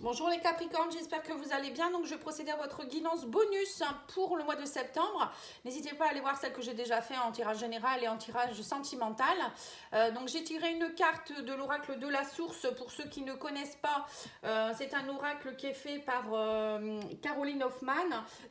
Bonjour les Capricornes, j'espère que vous allez bien. Donc je vais procéder à votre guidance bonus pour le mois de septembre. N'hésitez pas à aller voir celle que j'ai déjà fait en tirage général et en tirage sentimental. Donc j'ai tiré une carte de l'oracle de la source. Pour ceux qui ne connaissent pas, c'est un oracle qui est fait par Caroline Hoffman.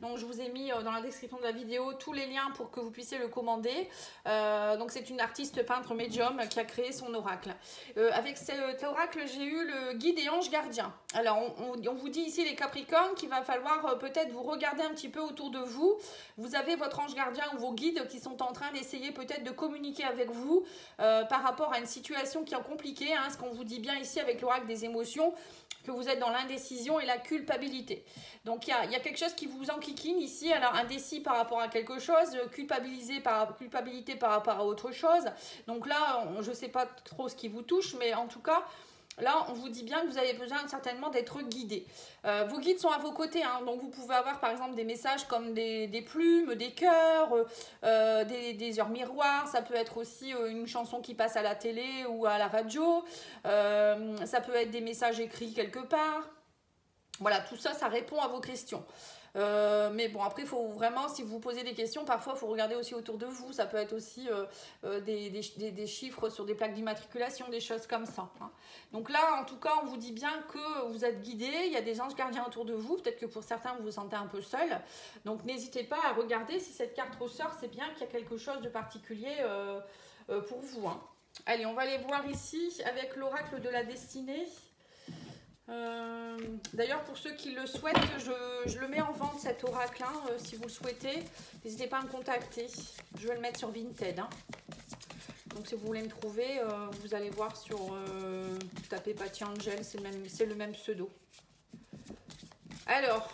Donc je vous ai mis dans la description de la vidéo tous les liens pour que vous puissiez le commander. Donc c'est une artiste peintre médium qui a créé son oracle. Avec cet oracle, j'ai eu le guide et ange gardien. Alors on vous dit ici les Capricornes qu'il va falloir peut-être vous regarder un petit peu autour de vous. Vous avez votre ange gardien ou vos guides qui sont en train d'essayer peut-être de communiquer avec vous par rapport à une situation qui est compliquée. Ce qu'on vous dit bien ici avec l'oracle des émotions, que vous êtes dans l'indécision et la culpabilité. Donc il y a quelque chose qui vous enquiquine ici, alors indécis par rapport à quelque chose, culpabilité par rapport à autre chose. Donc là, je ne sais pas trop ce qui vous touche, mais en tout cas, là, on vous dit bien que vous avez besoin certainement d'être guidé. Vos guides sont à vos côtés, donc vous pouvez avoir par exemple des messages comme des plumes, des cœurs, des heures miroirs. Ça peut être aussi une chanson qui passe à la télé ou à la radio. Ça peut être des messages écrits quelque part. Voilà, tout ça, ça répond à vos questions. Mais bon, après, il faut vraiment, si vous vous posez des questions, parfois, il faut regarder aussi autour de vous. Ça peut être aussi des chiffres sur des plaques d'immatriculation, des choses comme ça. Donc là, en tout cas, on vous dit bien que vous êtes guidé. Il y a des anges gardiens autour de vous. Peut-être que pour certains, vous vous sentez un peu seul. Donc, n'hésitez pas à regarder si cette carte ressort. C'est bien qu'il y a quelque chose de particulier pour vous. Allez, on va aller voir ici avec l'oracle de la destinée. D'ailleurs, pour ceux qui le souhaitent, je le mets en vente cet oracle, si vous le souhaitez. N'hésitez pas à me contacter. Je vais le mettre sur Vinted. Donc si vous voulez me trouver, vous allez voir sur tapez Patty Angel, c'est le même pseudo. Alors,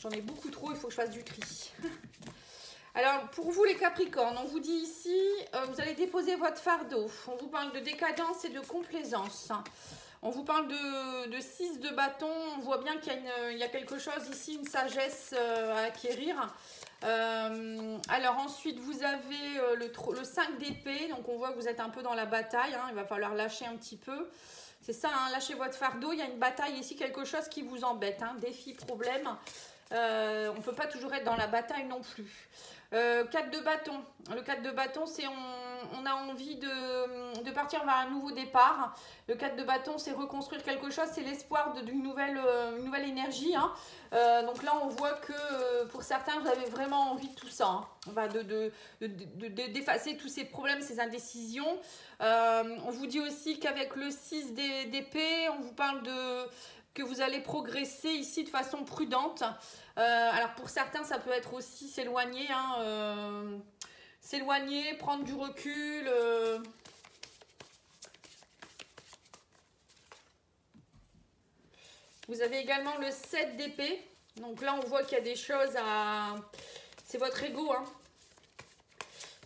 j'en ai beaucoup trop, il faut que je fasse du tri. Alors, pour vous les Capricornes, on vous dit ici, vous allez déposer votre fardeau. On vous parle de décadence et de complaisance. On vous parle de 6 de bâton. On voit bien qu'il y a quelque chose ici, une sagesse à acquérir. Alors ensuite, vous avez le 5 d'épée. Donc, on voit que vous êtes un peu dans la bataille. Il va falloir lâcher un petit peu. C'est ça, lâchez votre fardeau. Il y a une bataille ici, quelque chose qui vous embête. Défi, problème. On ne peut pas toujours être dans la bataille non plus. 4 de bâton. Le 4 de bâton, c'est on a envie de partir vers un nouveau départ. Le 4 de bâton, c'est reconstruire quelque chose, c'est l'espoir d'une nouvelle énergie. Donc là, on voit que pour certains, vous avez vraiment envie de tout ça. D'effacer tous ces problèmes, ces indécisions. On vous dit aussi qu'avec le 6 d'épée, on vous parle que vous allez progresser ici de façon prudente. Alors pour certains, ça peut être aussi s'éloigner, s'éloigner, prendre du recul. Vous avez également le 7 d'épée. Donc là, on voit qu'il y a des choses à... C'est votre ego,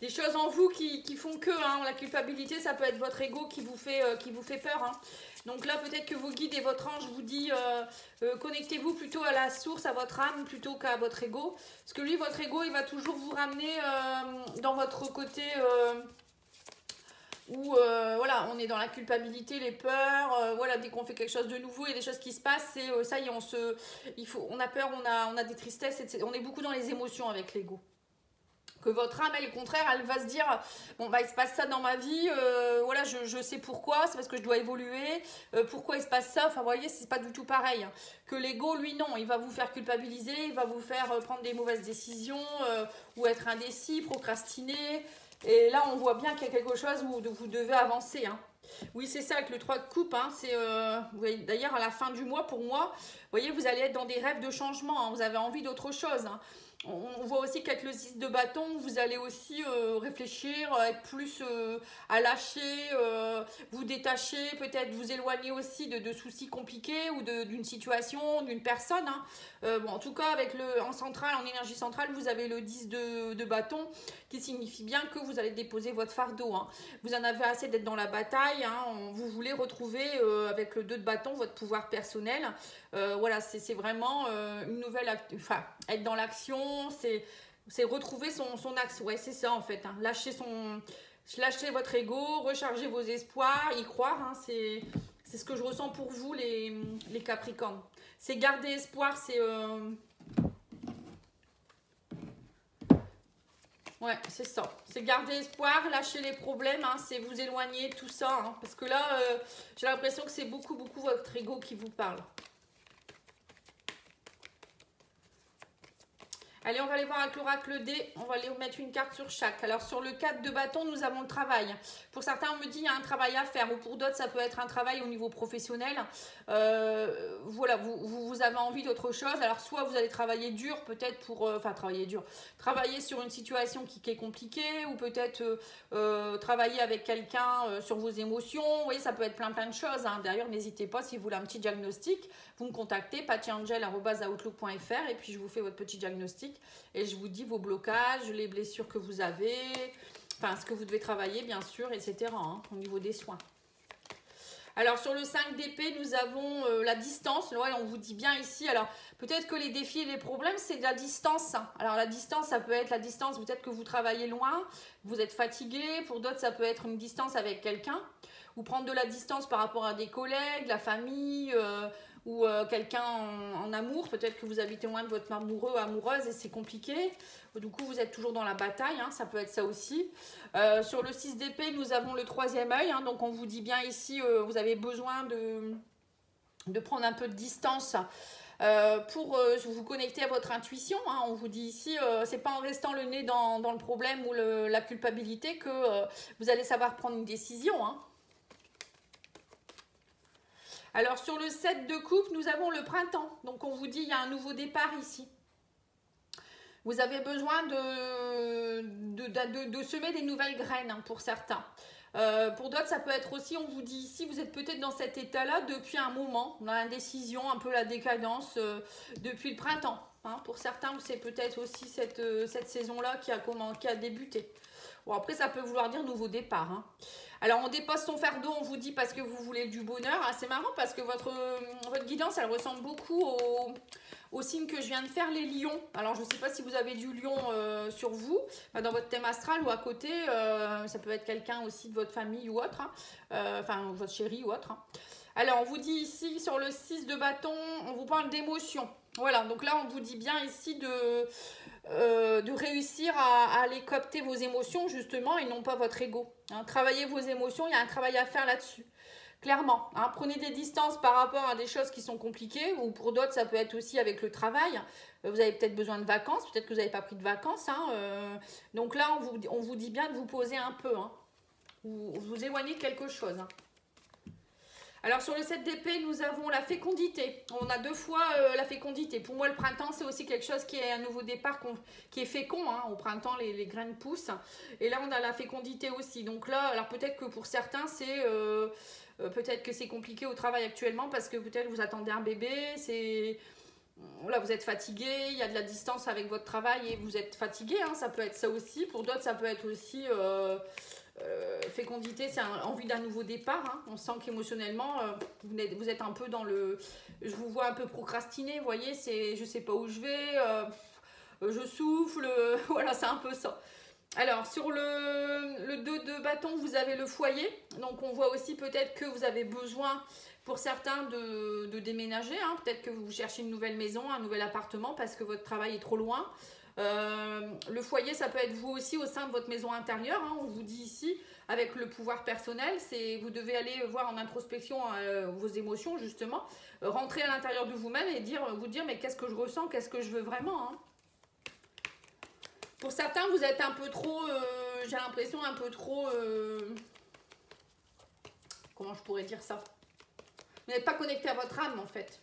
Des choses en vous qui font que la culpabilité, ça peut être votre ego qui vous fait peur. Donc là, peut-être que vos guides et votre ange vous dit connectez-vous plutôt à la source, à votre âme, plutôt qu'à votre ego. Parce que lui, votre ego, il va toujours vous ramener dans votre côté où voilà, on est dans la culpabilité, les peurs. Voilà, dès qu'on fait quelque chose de nouveau, il y a des choses qui se passent. C'est ça y est, on a peur, on a des tristesses, etc. On est beaucoup dans les émotions avec l'ego. Que votre âme, elle, au contraire, elle va se dire bon, il se passe ça dans ma vie, voilà, je sais pourquoi, c'est parce que je dois évoluer, pourquoi il se passe ça. Enfin, vous voyez, c'est pas du tout pareil. Que l'ego, lui, non, il va vous faire culpabiliser, il va vous faire prendre des mauvaises décisions, ou être indécis, procrastiner. Et là, on voit bien qu'il y a quelque chose où vous devez avancer. Oui, c'est ça, avec le 3 de coupe, c'est d'ailleurs à la fin du mois, pour moi, vous voyez, vous allez être dans des rêves de changement, vous avez envie d'autre chose. On voit aussi qu'avec le 6 de bâton, vous allez aussi réfléchir, être plus à lâcher, vous détacher, peut-être vous éloigner aussi de soucis compliqués ou d'une situation, d'une personne. Bon, en tout cas, en centrale, en énergie centrale, vous avez le 10 de bâton qui signifie bien que vous allez déposer votre fardeau. Vous en avez assez d'être dans la bataille. Vous voulez retrouver avec le 2 de bâton votre pouvoir personnel. Voilà, c'est vraiment une nouvelle... Enfin, être dans l'action, c'est retrouver son axe. Ouais, c'est ça en fait. Lâcher votre ego, recharger vos espoirs, y croire. C'est ce que je ressens pour vous, les Capricornes. C'est garder espoir, c'est... Ouais, c'est ça. C'est garder espoir, lâcher les problèmes, hein, c'est vous éloigner, tout ça. Hein, parce que là, j'ai l'impression que c'est beaucoup votre ego qui vous parle. Allez, on va aller voir avec l'oracle D. On va aller mettre une carte sur chaque. Alors, sur le 4 de bâton, nous avons le travail. Pour certains, on me dit qu'il y a un travail à faire. Ou pour d'autres, ça peut être un travail au niveau professionnel. Voilà, vous avez envie d'autre chose. Alors, soit vous allez travailler dur, peut-être pour... Enfin, travailler dur. Travailler sur une situation qui est compliquée. Ou peut-être travailler avec quelqu'un sur vos émotions. Vous voyez, ça peut être plein de choses. Hein. D'ailleurs, n'hésitez pas, si vous voulez un petit diagnostic, vous me contactez, pattyangel@outlook.fr, et puis je vous fais votre petit diagnostic et je vous dis vos blocages, les blessures que vous avez, enfin ce que vous devez travailler bien sûr, etc. hein, au niveau des soins. Alors sur le 5 d'épée, nous avons la distance. Ouais, on vous dit bien ici, alors peut-être que les défis et les problèmes, c'est de la distance. Hein. Alors la distance, ça peut être la distance, peut-être que vous travaillez loin, vous êtes fatigué. Pour d'autres, ça peut être une distance avec quelqu'un. Ou prendre de la distance par rapport à des collègues, la famille... ou quelqu'un en amour, peut-être que vous habitez loin de votre amoureux, amoureuse et c'est compliqué. Du coup, vous êtes toujours dans la bataille, hein, ça peut être ça aussi. Sur le 6 d'épée, nous avons le 3e œil, hein, donc on vous dit bien ici, vous avez besoin de prendre un peu de distance pour vous connecter à votre intuition. Hein. On vous dit ici, c'est pas en restant le nez dans le problème ou la culpabilité que vous allez savoir prendre une décision, hein. Alors, sur le 7 de coupe, nous avons le printemps. Donc, on vous dit, il y a un nouveau départ ici. Vous avez besoin de semer des nouvelles graines hein, pour certains. Pour d'autres, ça peut être aussi, on vous dit ici, vous êtes peut-être dans cet état-là depuis un moment, dans l'indécision, un peu la décadence depuis le printemps. Hein. Pour certains, c'est peut-être aussi cette saison-là qui a débuté. Bon, après, ça peut vouloir dire nouveau départ. Hein. Alors, on dépose son fardeau, on vous dit parce que vous voulez du bonheur. Ah, c'est marrant parce que votre guidance, elle ressemble beaucoup au signe que je viens de faire, les lions. Alors, je ne sais pas si vous avez du lion sur vous, dans votre thème astral ou à côté. Ça peut être quelqu'un aussi de votre famille ou autre. Hein. Enfin, votre chéri ou autre. Hein. Alors, on vous dit ici, sur le 6 de bâton, on vous parle d'émotion. Voilà, donc là, on vous dit bien ici de réussir à aller capter vos émotions, justement, et non pas votre ego. Hein, travaillez vos émotions, il y a un travail à faire là-dessus. Clairement, hein, prenez des distances par rapport à des choses qui sont compliquées, ou pour d'autres, ça peut être aussi avec le travail. Vous avez peut-être besoin de vacances, peut-être que vous n'avez pas pris de vacances. Hein, donc là, on vous dit bien de vous poser un peu. Hein, vous éloignez de quelque chose. Hein. Alors sur le 7 d'épée, nous avons la fécondité. On a 2 fois la fécondité. Pour moi, le printemps, c'est aussi quelque chose qui est un nouveau départ, qui est fécond. Hein. Au printemps, les graines poussent. Et là, on a la fécondité aussi. Donc là, alors peut-être que pour certains, c'est... peut-être que c'est compliqué au travail actuellement parce que peut-être vous attendez un bébé, là vous êtes fatigué, il y a de la distance avec votre travail et vous êtes fatigué, hein, ça peut être ça aussi. Pour d'autres, ça peut être aussi... fécondité, c'est envie d'un nouveau départ. Hein. On sent qu'émotionnellement, vous êtes un peu dans le... Je vous vois un peu procrastiner, vous voyez, je sais pas où je vais, je souffle, voilà, c'est un peu ça. Alors, sur le 2 de bâton, vous avez le foyer. Donc, on voit aussi peut-être que vous avez besoin, pour certains, de déménager. Hein. Peut-être que vous cherchez une nouvelle maison, un nouvel appartement parce que votre travail est trop loin. Le foyer, ça peut être vous aussi au sein de votre maison intérieure. Hein, on vous dit ici, avec le pouvoir personnel, vous devez aller voir en introspection vos émotions, justement, rentrer à l'intérieur de vous-même et vous dire mais qu'est-ce que je ressens, qu'est-ce que je veux vraiment. Hein. Pour certains, vous êtes un peu trop, j'ai l'impression un peu trop, comment je pourrais dire ça? Vous n'êtes pas connecté à votre âme en fait.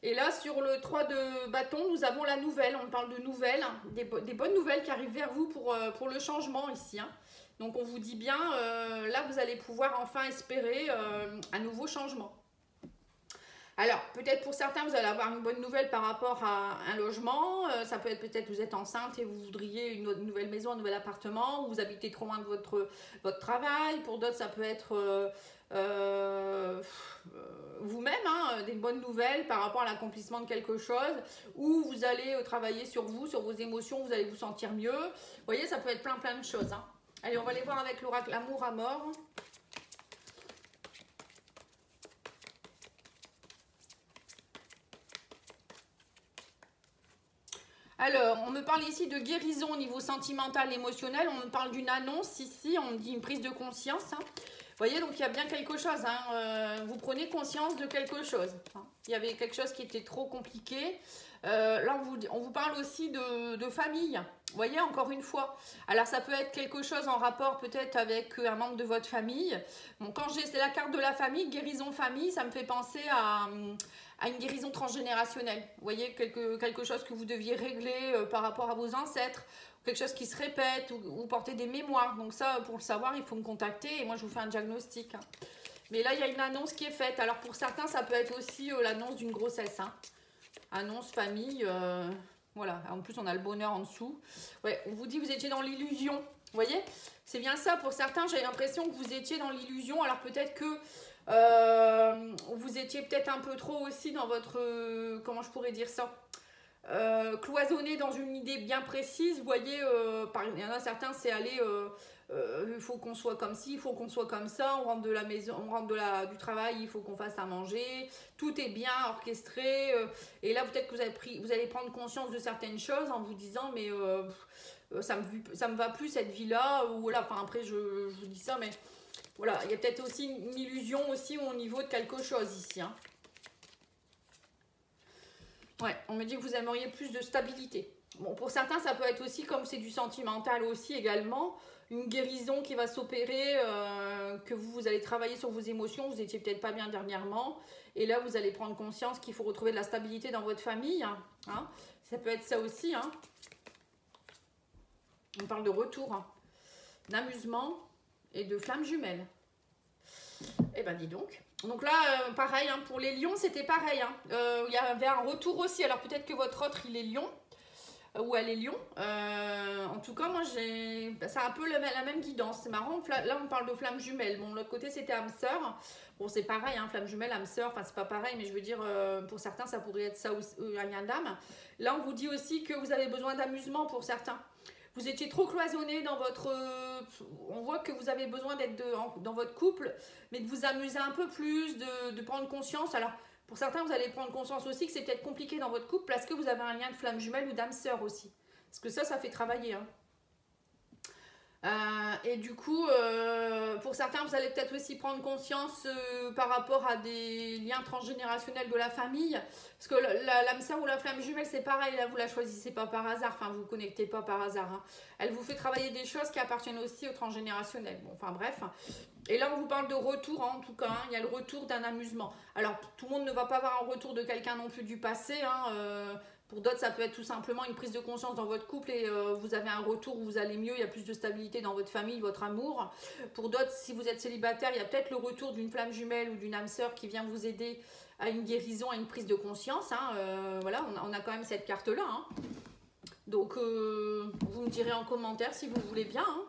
Et là, sur le 3 de bâton, nous avons la nouvelle. On parle de nouvelles, des bonnes nouvelles qui arrivent vers vous pour le changement ici. Hein. Donc, on vous dit bien, là, vous allez pouvoir enfin espérer un nouveau changement. Alors, peut-être pour certains, vous allez avoir une bonne nouvelle par rapport à un logement. Ça peut être peut-être vous êtes enceinte et vous voudriez une nouvelle maison, un nouvel appartement, ou vous habitez trop loin de votre travail. Pour d'autres, ça peut être... vous-même, hein, des bonnes nouvelles par rapport à l'accomplissement de quelque chose, ou vous allez travailler sur vous, sur vos émotions, vous allez vous sentir mieux. Vous voyez, ça peut être plein de choses. Hein. Allez, on va aller voir avec l'oracle Amour à mort. Alors, on me parle ici de guérison au niveau sentimental, émotionnel. On me parle d'une annonce ici, on me dit une prise de conscience. Hein. Vous voyez, donc il y a bien quelque chose. Hein. Vous prenez conscience de quelque chose. Hein. Il y avait quelque chose qui était trop compliqué. Là, on vous parle aussi de famille. Vous voyez, encore une fois. Alors, ça peut être quelque chose en rapport peut-être avec un membre de votre famille. Bon, quand j'ai la carte de la famille, guérison famille, ça me fait penser à une guérison transgénérationnelle. Vous voyez, quelque chose que vous deviez régler par rapport à vos ancêtres, quelque chose qui se répète, ou vous portez des mémoires. Donc ça, pour le savoir, il faut me contacter et moi, je vous fais un diagnostic. Hein. Mais là, il y a une annonce qui est faite. Alors, pour certains, ça peut être aussi l'annonce d'une grossesse. Hein. Annonce, famille, voilà. En plus, on a le bonheur en dessous. Ouais, on vous dit que vous étiez dans l'illusion. Vous voyez, c'est bien ça. Pour certains, j'ai l'impression que vous étiez dans l'illusion. Alors, peut-être que vous étiez peut-être un peu trop aussi dans votre... comment je pourrais dire ça, cloisonné dans une idée bien précise. Vous voyez, il y en a certains, c'est aller... il faut qu'on soit comme ci, il faut qu'on soit comme ça, on rentre de la maison, on rentre du travail, il faut qu'on fasse à manger, tout est bien orchestré, et là peut-être que vous allez prendre conscience de certaines choses en vous disant mais ça me va plus cette vie là, ou voilà, enfin après je vous dis ça, mais voilà, il y a peut-être aussi une illusion aussi au niveau de quelque chose ici, hein. Ouais, on me dit que vous aimeriez plus de stabilité. Bon, pour certains, ça peut être aussi, comme c'est du sentimental aussi également, une guérison qui va s'opérer, que vous allez travailler sur vos émotions, vous n'étiez peut-être pas bien dernièrement, et là, vous allez prendre conscience qu'il faut retrouver de la stabilité dans votre famille. Hein. Ça peut être ça aussi. Hein. On parle de retour, hein, d'amusement et de flammes jumelles. Eh ben, dis donc. Donc là, pareil, hein, pour les lions, c'était pareil. Hein. Il y avait un retour aussi. Alors peut-être que votre autre, il est lion. Ou elle est lion. En tout cas, moi, c'est un peu la même guidance. C'est marrant. Là, on parle de flammes jumelles. Bon, de l'autre côté, c'était âme sœur. Bon, c'est pareil, hein, flamme jumelle, âme sœur. Enfin, c'est pas pareil, mais je veux dire, pour certains, ça pourrait être ça aussi, un lien d'âme. Là, on vous dit aussi que vous avez besoin d'amusement pour certains. Vous étiez trop cloisonné dans votre... on voit que vous avez besoin d'être dans votre couple, mais de vous amuser un peu plus, de prendre conscience. Alors, pour certains, vous allez prendre conscience aussi que c'est peut-être compliqué dans votre couple parce que vous avez un lien de flamme jumelle ou d'âme sœur aussi. Parce que ça fait travailler. Hein. Et du coup, pour certains, vous allez peut-être aussi prendre conscience par rapport à des liens transgénérationnels de la famille. Parce que l'âme sœur ou la flamme jumelle, c'est pareil. Là, vous la choisissez pas par hasard. Enfin, vous vous connectez pas par hasard. Hein. Elle vous fait travailler des choses qui appartiennent aussi au transgénérationnel. Bon, enfin bref. Et là, on vous parle de retour, hein, en tout cas. Hein. Il y a le retour d'un amusement. Alors, tout le monde ne va pas avoir un retour de quelqu'un non plus du passé. Hein, pour d'autres, ça peut être tout simplement une prise de conscience dans votre couple et vous avez un retour où vous allez mieux, il y a plus de stabilité dans votre famille, votre amour. Pour d'autres, si vous êtes célibataire, il y a peut-être le retour d'une flamme jumelle ou d'une âme sœur qui vient vous aider à une guérison, à une prise de conscience. Hein. Voilà, on a quand même cette carte-là. Hein. Donc, vous me direz en commentaire si vous voulez bien. Hein.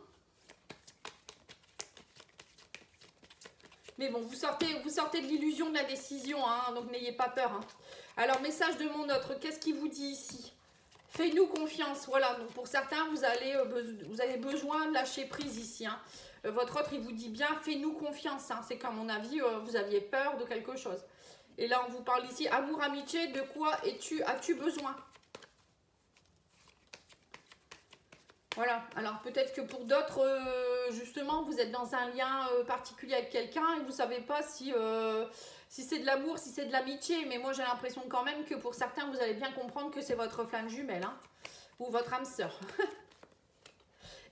Mais bon, vous sortez de l'illusion de la décision, hein, donc n'ayez pas peur. Hein. Alors, message de mon autre, qu'est-ce qu'il vous dit ici? Fais-nous confiance. Voilà, donc pour certains, vous avez besoin de lâcher prise ici. Hein. Votre autre, il vous dit bien, fais-nous confiance. Hein. C'est qu'à mon avis, vous aviez peur de quelque chose. Et là, on vous parle ici, amour, amitié, de quoi as-tu besoin? Voilà, alors peut-être que pour d'autres, justement, vous êtes dans un lien particulier avec quelqu'un et vous ne savez pas si c'est de l'amour, si c'est de l'amitié. Mais moi, j'ai l'impression quand même que pour certains, vous allez bien comprendre que c'est votre flamme jumelle, hein, ou votre âme sœur.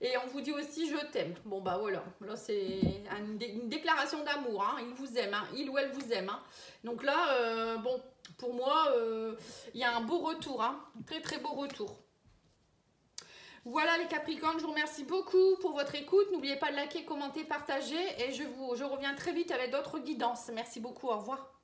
Et on vous dit aussi, je t'aime. Bon, bah voilà, là, c'est une déclaration d'amour. Hein. Il vous aime, hein. Il ou elle vous aime. Hein. Donc là, bon, pour moi, il y a un beau retour, hein. Très, très beau retour. Voilà les Capricornes, je vous remercie beaucoup pour votre écoute. N'oubliez pas de liker, commenter, partager et je reviens très vite avec d'autres guidances. Merci beaucoup, au revoir.